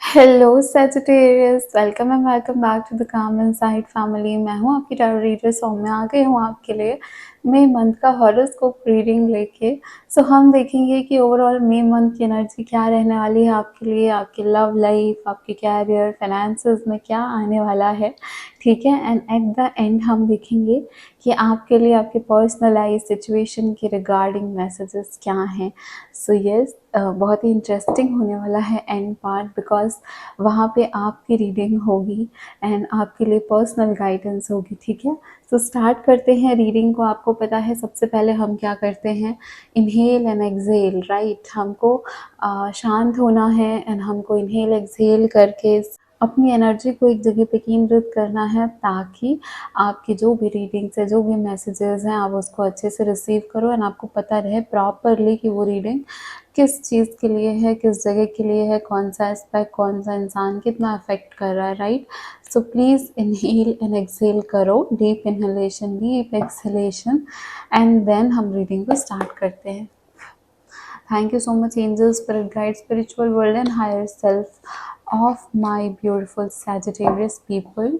Hello Sagittarius, welcome and welcome back to the calm inside family. मैं हूँ आपकी tarot reader Saumya. आ गई हूँ आपके लिए मई मंथ का हॉरोस्कोप रीडिंग लेके। सो हम देखेंगे कि ओवरऑल मई मंथ की एनर्जी क्या रहने वाली है आपके लिए, आपकी लव लाइफ, आपके कैरियर, फाइनेंसेस में क्या आने वाला है, ठीक है। एंड एट द एंड हम देखेंगे कि आपके लिए आपके पर्सनलाइज सिचुएशन के रिगार्डिंग मैसेजेस क्या हैं। सो यस, बहुत ही इंटरेस्टिंग होने वाला है एंड पार्ट, बिकॉज वहाँ पे आपकी रीडिंग होगी एंड आपके लिए पर्सनल गाइडेंस होगी, ठीक है। तो स्टार्ट करते हैं रीडिंग को। आपको पता है सबसे पहले हम क्या करते हैं, इनहेल एंड एक्सहेल, राइट। हमको शांत होना है एंड हमको इनहेल एक्सहेल करके अपनी एनर्जी को एक जगह पे केंद्रित करना है, ताकि आपकी जो भी रीडिंग्स है, जो भी मैसेजेस हैं, आप उसको अच्छे से रिसीव करो एंड आपको पता रहे प्रॉपरली कि वो रीडिंग किस चीज़ के लिए है, किस जगह के लिए है, कौन सा एस्पेक्ट, कौन सा इंसान कितना अफेक्ट कर रहा है, right. So please inhale and exhale करो, deep inhalation, deep exhalation, and then हम रीडिंग को स्टार्ट करते हैं। Thank you so much, angels, spirit guides, spiritual world, and higher self of my beautiful Sagittarius people.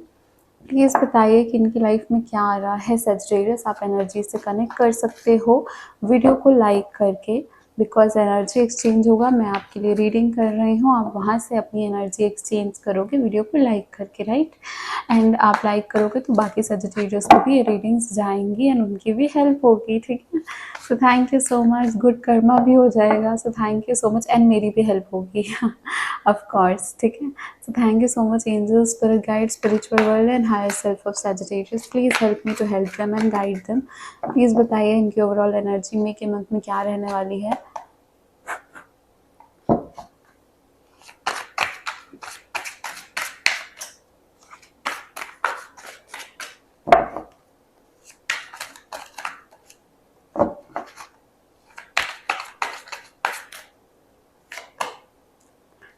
Please बताइए कि इनकी life में क्या आ रहा है। सेजिटेरियस, आप एनर्जी से कनेक्ट कर सकते हो वीडियो को लाइक करके, बिकॉज एनर्जी एक्सचेंज होगा। मैं आपके लिए रीडिंग कर रही हूँ, आप वहाँ से अपनी एनर्जी एक्सचेंज करोगे वीडियो को लाइक करके, राइट। एंड आप लाइक करोगे तो बाकी सेजिटेरियस को भी ये रीडिंग्स जाएंगी एंड उनकी भी हेल्प होगी, ठीक है। So thank you so much, good Karma भी हो जाएगा। So thank you so much and मेरी भी हेल्प होगी ऑफ कोर्स, ठीक है। So thank you so much, angels, spirit guides, spiritual world, and higher self of Sagittarius. Please help me to help them and guide them. Please बताइए इनकी overall energy में के month में क्या रहने वाली है।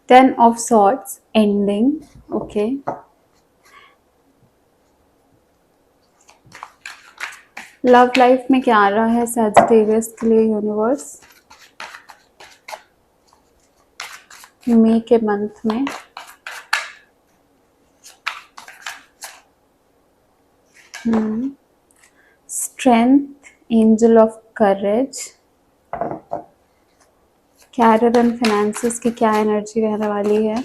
Ten of Swords, ending, okay. Love life में क्या आ रहा है सैजिटेरियस के लिए यूनिवर्स मई के मंथ में। Strength, angel of courage, career and finances की क्या एनर्जी रहने वाली है।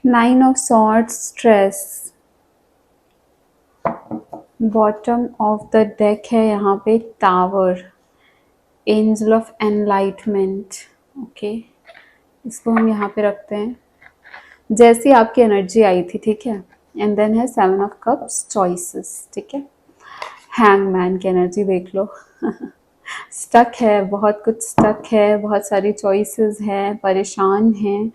Nine of swords, stress, bottom of the deck है यहाँ पे tower, angel of enlightenment, okay. इसको हम यहाँ पे रखते हैं जैसी आपकी एनर्जी आई थी, ठीक है। एंड देन है सेवन ऑफ कप्स, चॉइसेस, ठीक है। हैंगमैन की एनर्जी देख लो स्टक है, बहुत कुछ स्टक है, बहुत सारी चॉइसेस हैं, परेशान हैं,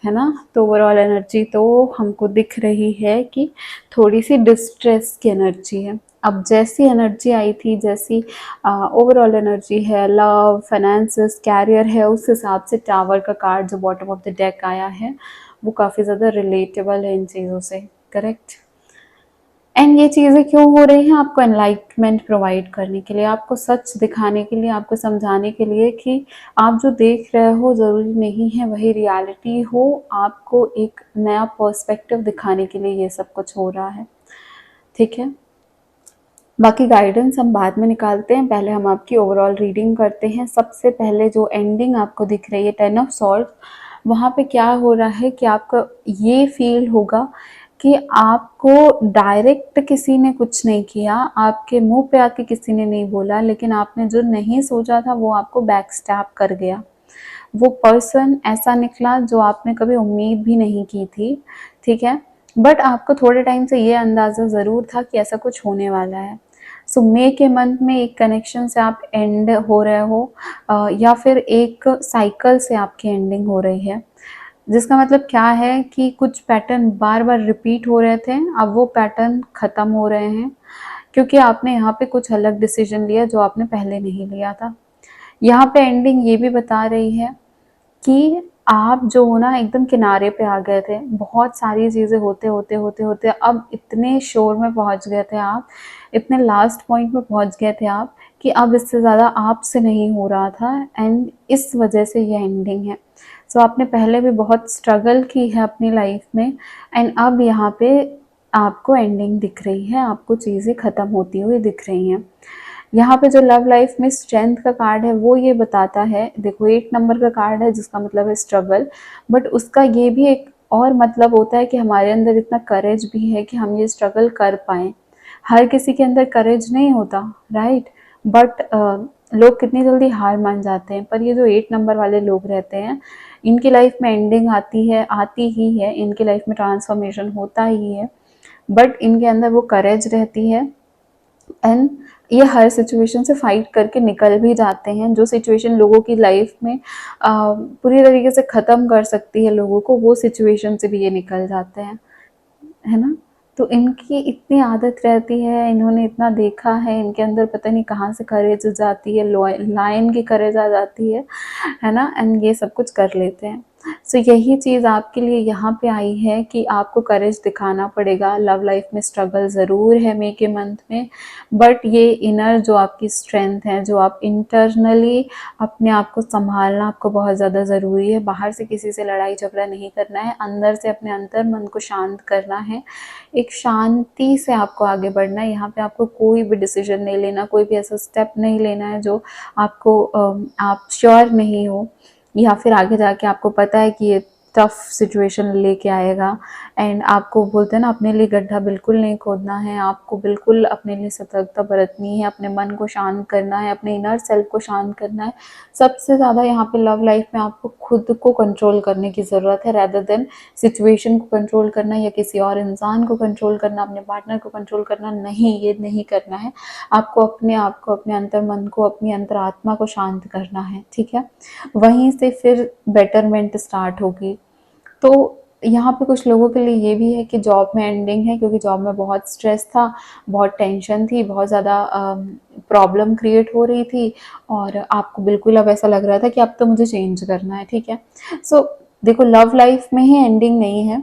है ना। तो ओवरऑल एनर्जी तो हमको दिख रही है कि थोड़ी सी डिस्ट्रेस की एनर्जी है। अब जैसी एनर्जी आई थी, जैसी ओवरऑल एनर्जी है, लव, फाइनेंसेस, कैरियर है, उस हिसाब से टावर का कार्ड जो बॉटम ऑफ द डेक आया है वो काफ़ी ज़्यादा रिलेटेबल है इन चीज़ों से, करेक्ट। एंड ये चीज़ें क्यों हो रही हैं, आपको एनलाइटमेंट प्रोवाइड करने के लिए, आपको सच दिखाने के लिए, आपको समझाने के लिए कि आप जो देख रहे हो ज़रूरी नहीं है वही रियलिटी हो। आपको एक नया पर्सपेक्टिव दिखाने के लिए ये सब कुछ हो रहा है, ठीक है। बाकी गाइडेंस हम बाद में निकालते हैं, पहले हम आपकी ओवरऑल रीडिंग करते हैं। सबसे पहले जो एंडिंग आपको दिख रही है, टेन ऑफ सॉर्ड, वहाँ पे क्या हो रहा है कि आपका ये फील होगा कि आपको डायरेक्ट किसी ने कुछ नहीं किया, आपके मुंह पे आके किसी ने नहीं बोला, लेकिन आपने जो नहीं सोचा था वो आपको बैक स्टैप कर गया। वो पर्सन ऐसा निकला जो आपने कभी उम्मीद भी नहीं की थी, ठीक है। बट आपको थोड़े टाइम से ये अंदाज़ा ज़रूर था कि ऐसा कुछ होने वाला है। सो मई के मंथ में एक कनेक्शन से आप एंड हो रहे हो, या फिर एक साइकिल से आपकी एंडिंग हो रही है, जिसका मतलब क्या है कि कुछ पैटर्न बार बार रिपीट हो रहे थे, अब वो पैटर्न ख़त्म हो रहे हैं, क्योंकि आपने यहाँ पे कुछ अलग डिसीजन लिया जो आपने पहले नहीं लिया था। यहाँ पे एंडिंग ये भी बता रही है कि आप जो हो ना एकदम किनारे पे आ गए थे, बहुत सारी चीज़ें होते होते होते होते अब इतने शोर में पहुँच गए थे आप इतने लास्ट पॉइंट में पहुंच गए थे आप कि अब इससे ज़्यादा आपसे नहीं हो रहा था, एंड इस वजह से ये एंडिंग है। सो आपने पहले भी बहुत स्ट्रगल की है अपनी लाइफ में, एंड अब यहाँ पे आपको एंडिंग दिख रही है, आपको चीज़ें ख़त्म होती हुई दिख रही हैं। यहाँ पे जो लव लाइफ में स्ट्रेंथ का कार्ड है वो ये बताता है, देखो 8 नंबर का कार्ड है जिसका मतलब है स्ट्रगल, बट उसका ये भी एक और मतलब होता है कि हमारे अंदर इतना करेज भी है कि हम ये स्ट्रगल कर पाएँ। हर किसी के अंदर करेज नहीं होता, राइट? बट लोग कितनी जल्दी हार मान जाते हैं, पर ये जो 8 नंबर वाले लोग रहते हैं, इनकी लाइफ में एंडिंग आती ही है, इनकी लाइफ में ट्रांसफॉर्मेशन होता ही है, बट इनके अंदर वो करेज रहती है, एंड ये हर सिचुएशन से फाइट करके निकल भी जाते हैं। जो सिचुएशन लोगों की लाइफ में पूरी तरीके से ख़त्म कर सकती है लोगों को, वो सिचुएशन से भी ये निकल जाते हैं, है ना? तो इनकी इतनी आदत रहती है, इन्होंने इतना देखा है, इनके अंदर पता नहीं कहाँ से करेज जाती है, लायन की करेज आ जाती है ना? एंड ये सब कुछ कर लेते हैं। सो यही चीज़ आपके लिए यहाँ पे आई है कि आपको करेज दिखाना पड़ेगा। लव लाइफ में स्ट्रगल ज़रूर है मई के मंथ में, बट ये इनर जो आपकी स्ट्रेंथ है, जो आप इंटरनली अपने आप को संभालना आपको बहुत ज़्यादा ज़रूरी है। बाहर से किसी से लड़ाई झगड़ा नहीं करना है, अंदर से अपने अंतर मन को शांत करना है, एक शांति से आपको आगे बढ़ना है। यहाँ पे आपको कोई भी डिसीजन नहीं लेना, कोई भी ऐसा स्टेप नहीं लेना है जो आपको आप श्योर नहीं हो, या फिर आगे जाके आपको पता है कि ये टफ सिचुएशन लेके आएगा, एंड आपको बोलते हैं ना, अपने लिए गड्ढा बिल्कुल नहीं खोदना है, आपको बिल्कुल अपने लिए सतर्कता बरतनी है, अपने मन को शांत करना है, अपने इनर सेल्फ को शांत करना है। सबसे ज़्यादा यहाँ पे लव लाइफ में आपको खुद को कंट्रोल करने की ज़रूरत है, रैदर देन सिचुएशन को कंट्रोल करना या किसी और इंसान को कंट्रोल करना, अपने पार्टनर को कंट्रोल करना नहीं, ये नहीं करना है। आपको अपने आप को, अपने अंतर मन को, अपनी अंतरात्मा को शांत करना है, ठीक है? वहीं से फिर बेटरमेंट स्टार्ट होगी। तो यहाँ पे कुछ लोगों के लिए ये भी है कि जॉब में एंडिंग है, क्योंकि जॉब में बहुत स्ट्रेस था, बहुत टेंशन थी, बहुत ज़्यादा प्रॉब्लम क्रिएट हो रही थी, और आपको बिल्कुल अब ऐसा लग रहा था कि अब तो मुझे चेंज करना है, ठीक है? सो देखो, लव लाइफ में ही एंडिंग नहीं है।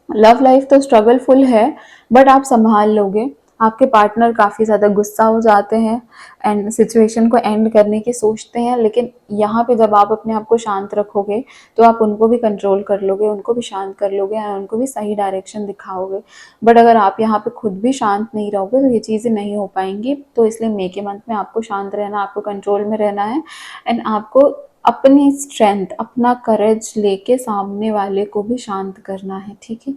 लव लाइफ तो स्ट्रगलफुल है, बट आप संभाल लोगे। आपके पार्टनर काफ़ी ज़्यादा गुस्सा हो जाते हैं एंड सिचुएशन को एंड करने की सोचते हैं, लेकिन यहाँ पे जब आप अपने आप को शांत रखोगे तो आप उनको भी कंट्रोल कर लोगे, उनको भी शांत कर लोगे और उनको भी सही डायरेक्शन दिखाओगे। बट अगर आप यहाँ पे खुद भी शांत नहीं रहोगे तो ये चीज़ें नहीं हो पाएंगी। तो इसलिए मई के मंथ में आपको शांत रहना, आपको कंट्रोल में रहना है, एंड आपको अपनी स्ट्रेंथ, अपना करेज लेके सामने वाले को भी शांत करना है, ठीक है?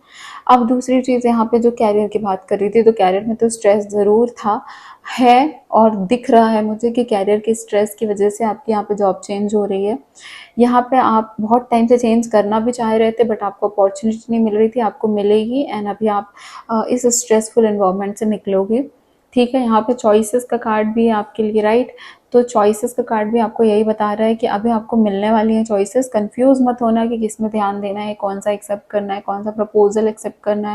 अब दूसरी चीज़ यहाँ पे जो कैरियर की बात कर रही थी, तो कैरियर में तो स्ट्रेस ज़रूर था, है, और दिख रहा है मुझे कि कैरियर के स्ट्रेस की वजह से आपकी यहाँ पे जॉब चेंज हो रही है। यहाँ पे आप बहुत टाइम से चेंज करना भी चाह रहे थे, बट आपको अपॉर्चुनिटी नहीं मिल रही थी, आपको मिलेगी, एंड अभी आप इस स्ट्रेसफुल एनवायरनमेंट से निकलोगे, ठीक है? यहाँ पे चॉइसेस का कार्ड भी है आपके लिए, राइट? तो चॉइसेस का कार्ड भी आपको यही बता रहा है कि अभी आपको मिलने वाली हैं चॉइसेस। कंफ्यूज मत होना कि किस में ध्यान देना है, कौन सा एक्सेप्ट करना है, कौन सा प्रपोजल एक्सेप्ट करना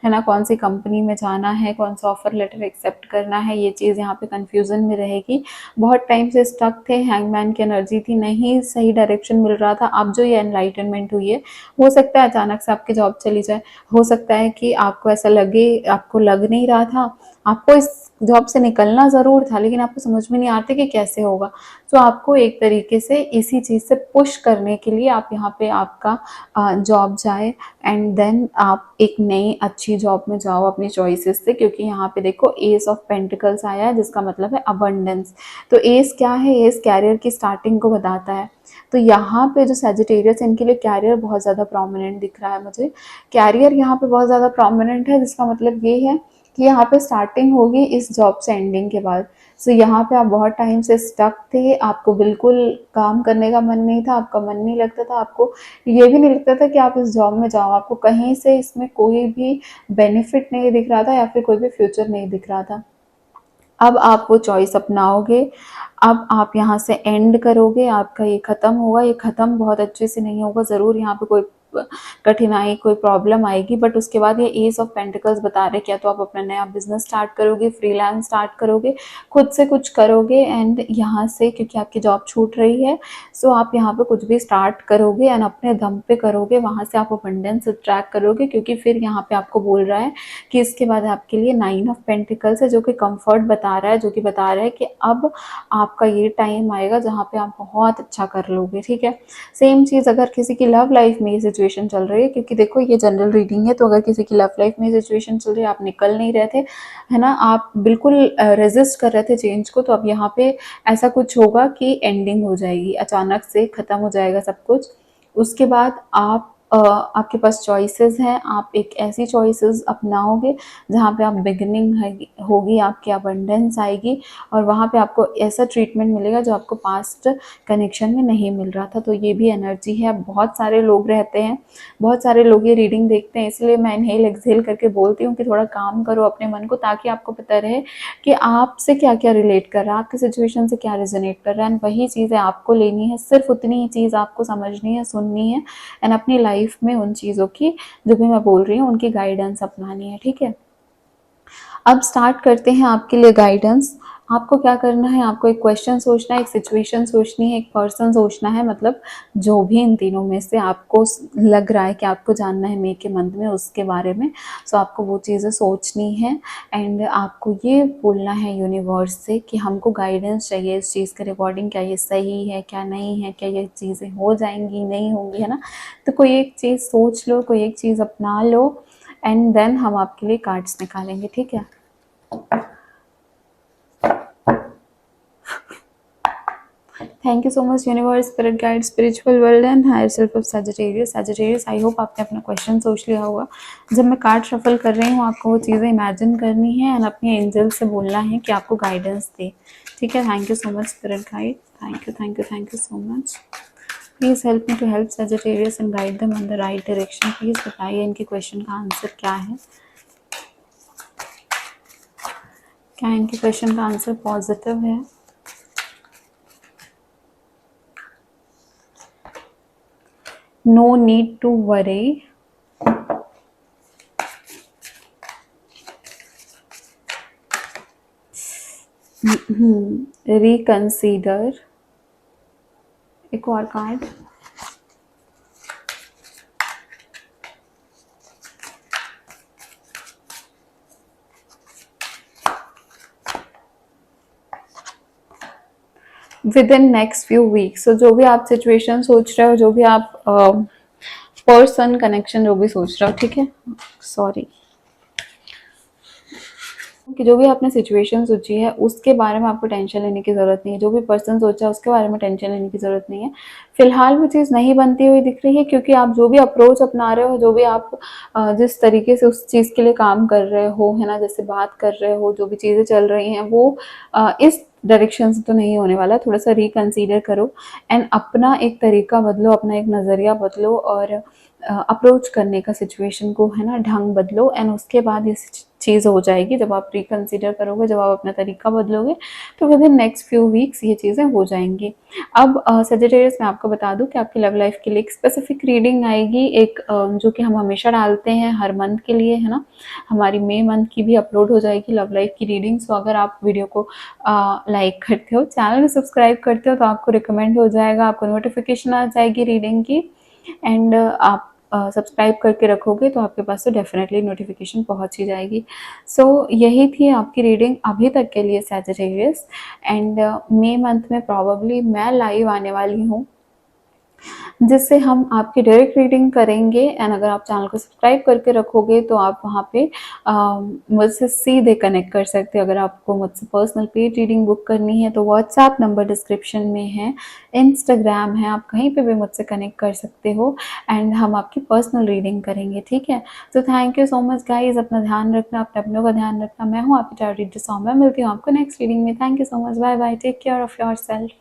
है ना, कौन सी कंपनी में जाना है, कौन सा ऑफर लेटर एक्सेप्ट करना है। ये चीज़ यहाँ पे कंफ्यूजन में रहेगी। बहुत टाइम से स्टक थे, हैंगमैन की एनर्जी थी, नहीं सही डायरेक्शन मिल रहा था। अब जो ये एनलाइटनमेंट हुई है, हो सकता है अचानक से आपकी जॉब चली जाए, हो सकता है कि आपको ऐसा लगे, आपको लग नहीं रहा था, आपको इस जॉब से निकलना ज़रूर था, लेकिन आपको समझ में नहीं आती कि कैसे होगा। तो आपको एक तरीके से इसी चीज़ से पुश करने के लिए आप यहाँ पे आपका जॉब जाए, एंड देन आप एक नई अच्छी जॉब में जाओ अपनी चॉइसेस से, क्योंकि यहाँ पे देखो एस ऑफ पेंटिकल्स आया है, जिसका मतलब है अबंडेंस। तो एस क्या है? एस कैरियर की स्टार्टिंग को बताता है। तो यहाँ पे जो सजिटेरियस है, इनके लिए कैरियर बहुत ज़्यादा प्रोमिनेंट दिख रहा है मुझे। कैरियर यहाँ पे बहुत ज़्यादा प्रोमिनेंट है, जिसका मतलब ये है कि यहाँ पे स्टार्टिंग होगी इस जॉब से एंडिंग के बाद। सो यहाँ पे आप बहुत टाइम से स्टक थे, आपको बिल्कुल काम करने का मन नहीं था, आपका मन नहीं लगता था, आपको ये भी नहीं लगता था कि आप इस जॉब में जाओ, आपको कहीं से इसमें कोई भी बेनिफिट नहीं दिख रहा था या फिर कोई भी फ्यूचर नहीं दिख रहा था। अब आप वो चॉइस अपनाओगे, अब आप यहाँ से एंड करोगे, आपका ये ख़त्म होगा। ये ख़त्म बहुत अच्छे से नहीं होगा, ज़रूर यहाँ पे कोई कठिनाई, कोई प्रॉब्लम आएगी, बट उसके बाद ये एस ऑफ पेंटिकल्स बता रहे क्या तो आप अपना नया बिजनेस स्टार्ट करोगे, फ्रीलांस स्टार्ट करोगे, खुद से कुछ करोगे, एंड यहाँ से क्योंकि आपकी जॉब छूट रही है सो आप यहाँ पे कुछ भी स्टार्ट करोगे एंड अपने दम पे करोगे, वहाँ से आप अबंडेंस अट्रैक्ट करोगे, क्योंकि फिर यहाँ पे आपको बोल रहा है कि इसके बाद आपके लिए 9 ऑफ पेंटिकल्स है जो कि कंफर्ट बता रहा है, जो कि बता रहा है कि अब आपका ये टाइम आएगा जहाँ पे आप बहुत अच्छा कर लोगे, ठीक है। सेम चीज़ अगर किसी की लव लाइफ में ये सिचुएशन चल रही है, क्योंकि देखो ये जनरल रीडिंग है, तो अगर किसी की लव लाइफ में सिचुएशन चल रही है, आप निकल नहीं रहे थे, है ना, आप बिल्कुल रेजिस्ट कर रहे थे चेंज को, तो अब यहाँ पे ऐसा कुछ होगा कि एंडिंग हो जाएगी, अचानक से ख़त्म हो जाएगा सब कुछ। उसके बाद आप आपके पास चॉइसेस हैं, आप एक ऐसी चॉइसेस अपनाओगे जहाँ पे आप बिगिनिंग होगी, आपकी अबंडेंस आएगी, और वहाँ पे आपको ऐसा ट्रीटमेंट मिलेगा जो आपको पास्ट कनेक्शन में नहीं मिल रहा था। तो ये भी एनर्जी है। बहुत सारे लोग रहते हैं, बहुत सारे लोग ये रीडिंग देखते हैं, इसलिए मैं इनहेल एक्सहेल करके बोलती हूँ कि थोड़ा काम करो अपने मन को, ताकि आपको पता रहे कि आपसे क्या क्या रिलेट कर रहा है, आपकी सिचुएशन से क्या रेजोनेट कर रहा है, एंड वही चीज़ें आपको लेनी है, सिर्फ उतनी ही चीज़ आपको समझनी है, सुननी है, एंड अपनी लाइफ में उन चीज़ों की जो भी मैं बोल रही हूँ उनकी गाइडेंस अपनानी है, ठीक है। अब स्टार्ट करते हैं आपके लिए गाइडेंस। आपको क्या करना है, आपको एक क्वेश्चन सोचना है, एक सिचुएशन सोचनी है, एक पर्सन सोचना है, मतलब जो भी इन तीनों में से आपको लग रहा है कि आपको जानना है मे के मंथ में उसके बारे में, सो आपको वो चीज़ें सोचनी है, एंड आपको ये बोलना है यूनिवर्स से कि हमको गाइडेंस चाहिए इस चीज़ के रिकॉर्डिंग, क्या ये सही है, क्या नहीं है, क्या ये चीज़ें हो जाएंगी, नहीं होंगी, है ना। तो कोई एक चीज़ सोच लो, कोई एक चीज़ अपना लो, एंड देन हम आपके लिए कार्ड्स निकालेंगे, ठीक है। Thank you so much universe, spirit guide, spiritual world and higher self of Sagittarius. Sagittarius, I hope आपने अपना क्वेश्चन सोच लिया होगा। जब मैं कार्ड शफल कर रही हूँ आपको वो चीज़ें इमेजिन करनी है एंड अपने एंजल से बोलना है कि आपको गाइडेंस दे, ठीक है। Thank you so much spirit guide, thank you thank you thank you so much. Please help me to help Sagittarius and guide them on the right direction. Please बताइए इनके क्वेश्चन का आंसर क्या है, क्या इनके क्वेश्चन का answer positive है। No need to worry. Reconsider. एक और card. With in next few weeks. तो जो भी आप सिचुएशन सोच रहे हो, जो भी आप पर्सन कनेक्शन जो भी सोच रहे हो, ठीक है, सॉरी, कि जो भी आपने सिचुएशन सोची है उसके बारे में आपको टेंशन लेने की ज़रूरत नहीं है, जो भी पर्सन सोचा है उसके बारे में टेंशन लेने की ज़रूरत नहीं है। फिलहाल वो चीज़ नहीं बनती हुई दिख रही है, क्योंकि आप जो भी अप्रोच अपना रहे हो, जो भी आप जिस तरीके से उस चीज़ के लिए काम कर रहे हो, है ना, जैसे बात कर रहे हो, जो भी चीज़ें चल रही हैं वो इस डायरेक्शन से तो नहीं होने वाला। थोड़ा सा रिकंसीडर करो एंड अपना एक तरीका बदलो, अपना एक नज़रिया बदलो, और अप्रोच करने का सिचुएशन को, है ना, ढंग बदलो, एंड उसके बाद ये चीज़ हो जाएगी। जब आप रिकंसिडर करोगे, जब आप अपना तरीका बदलोगे, तो with in next few weeks ये चीज़ें हो जाएंगी। अब सजिटेरियस मैं आपको बता दूं कि आपकी लव लाइफ के लिए एक स्पेसिफिक रीडिंग आएगी, एक जो कि हम हमेशा डालते हैं हर मंथ के लिए, है ना। हमारी मई मंथ की भी अपलोड हो जाएगी लव लाइफ की रीडिंग। सो अगर आप वीडियो को लाइक करते हो, चैनल को सब्सक्राइब करते हो, तो आपको रिकमेंड हो जाएगा, आपको नोटिफिकेशन आ जाएगी रीडिंग की, एंड आप सब्सक्राइब करके रखोगे तो आपके पास तो डेफिनेटली नोटिफिकेशन पहुंच ही जाएगी। सो यही थी आपकी रीडिंग अभी तक के लिए सैजिटेरियस, एंड मई मंथ में प्रॉबली मैं लाइव आने वाली हूँ, जिससे हम आपकी डायरेक्ट रीडिंग करेंगे, एंड अगर आप चैनल को सब्सक्राइब करके रखोगे तो आप वहाँ पे मुझसे सीधे कनेक्ट कर सकते हो। अगर आपको मुझसे पर्सनल पेड रीडिंग बुक करनी है तो व्हाट्सएप नंबर डिस्क्रिप्शन में है, इंस्टाग्राम है, आप कहीं पे भी मुझसे कनेक्ट कर सकते हो, एंड हम आपकी पर्सनल रीडिंग करेंगे, ठीक है। तो thank you so much guys, अपना ध्यान रखना, अपने अपनों का ध्यान रखना। मैं हूँ आपकी टैरो रीडर सौम्या, मिलती हूँ आपको नेक्स्ट रीडिंग में। Thank you so much, bye bye, take care of your self.